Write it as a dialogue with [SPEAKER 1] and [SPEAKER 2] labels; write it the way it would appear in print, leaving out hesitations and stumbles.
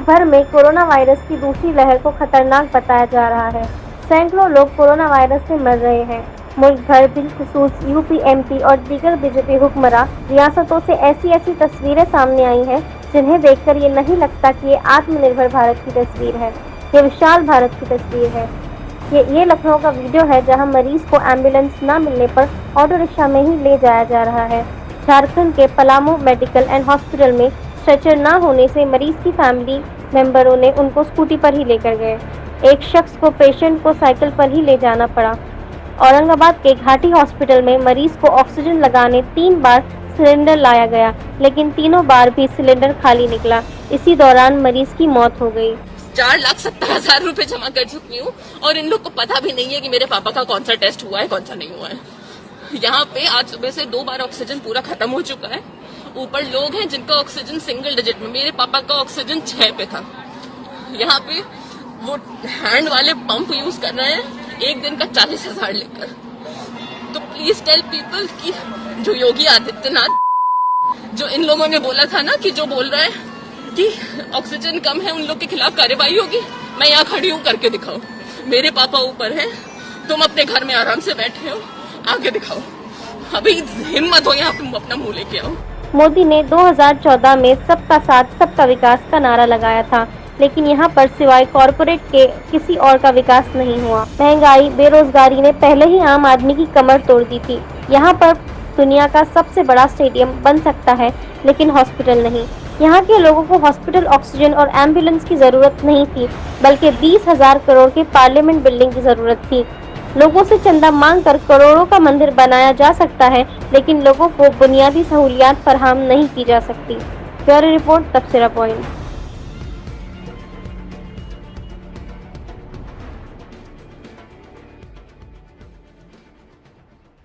[SPEAKER 1] भर में corona virus की दूसरी लहर को खतरनाक बताया जा रहा है। सैकड़ों लोग कोरोना वायरस से मर रहे हैं। मुल्क भर बिलखुसूस यूपी, एमपी और दीगर बीजेपी हुक्मरां रियासतों से ऐसी तस्वीरें सामने आई हैं जिन्हें देखकर ये नहीं लगता कि ये आत्मनिर्भर भारत की तस्वीर है, ये विशाल भारत की तस्वीर है। ये लखनऊ का वीडियो है जहां मरीज को एम्बुलेंस न मिलने पर ऑटो रिक्शा में ही ले जाया जा रहा है। झारखंड के पलामू मेडिकल एंड हॉस्पिटल में स्ट्रेचर न होने से मरीज की फैमिली मेंबरों ने उनको स्कूटी पर ही लेकर गए। एक शख्स को पेशेंट को साइकिल पर ही ले जाना पड़ा। औरंगाबाद के घाटी हॉस्पिटल में मरीज को ऑक्सीजन लगाने 3 बार सिलेंडर लाया गया, लेकिन तीनों बार भी सिलेंडर खाली निकला। इसी दौरान मरीज की मौत हो गई।
[SPEAKER 2] 4,70,000 रुपए जमा कर चुकी हूँ और इन लोग को पता भी नहीं है कि मेरे पापा का कौन सा टेस्ट हुआ है, कौन सा नहीं हुआ है। यहाँ पे आज सुबह से 2 बार ऑक्सीजन पूरा खत्म हो चुका है। ऊपर लोग हैं जिनका ऑक्सीजन सिंगल डिजिट में, मेरे पापा का ऑक्सीजन 6 पे था। यहाँ पे वो हैंड वाले पंप यूज कर रहे हैं एक दिन का 40,000 लेकर। तो प्लीज टेल पीपल कि जो योगी आदित्यनाथ, जो इन लोगों ने बोला था ना कि जो बोल रहा है कि ऑक्सीजन कम है उन लोग के खिलाफ कार्रवाई होगी, मैं यहाँ खड़ी हूँ, करके दिखाओ। मेरे पापा ऊपर हैं, तुम अपने घर में आराम से बैठे हो, आके दिखाओ। अभी हिम्मत हो यहाँ तुम अपना मुंह लेके आओ।
[SPEAKER 1] मोदी ने 2014 में सबका साथ सबका विकास का नारा लगाया था, लेकिन यहाँ पर सिवाय कॉरपोरेट के किसी और का विकास नहीं हुआ। महंगाई, बेरोजगारी ने पहले ही आम आदमी की कमर तोड़ दी थी। यहाँ पर दुनिया का सबसे बड़ा स्टेडियम बन सकता है, लेकिन हॉस्पिटल नहीं। यहाँ के लोगों को हॉस्पिटल, ऑक्सीजन और एम्बुलेंस की जरूरत नहीं थी, बल्कि 20,000 करोड़ के पार्लियामेंट बिल्डिंग की जरूरत थी। लोगों से चंदा मांगकर करोड़ों का मंदिर बनाया जा सकता है, लेकिन लोगों को बुनियादी सहूलियात फराहम नहीं की जा सकती। ब्यूरो रिपोर्ट, तबसरा पॉइंट।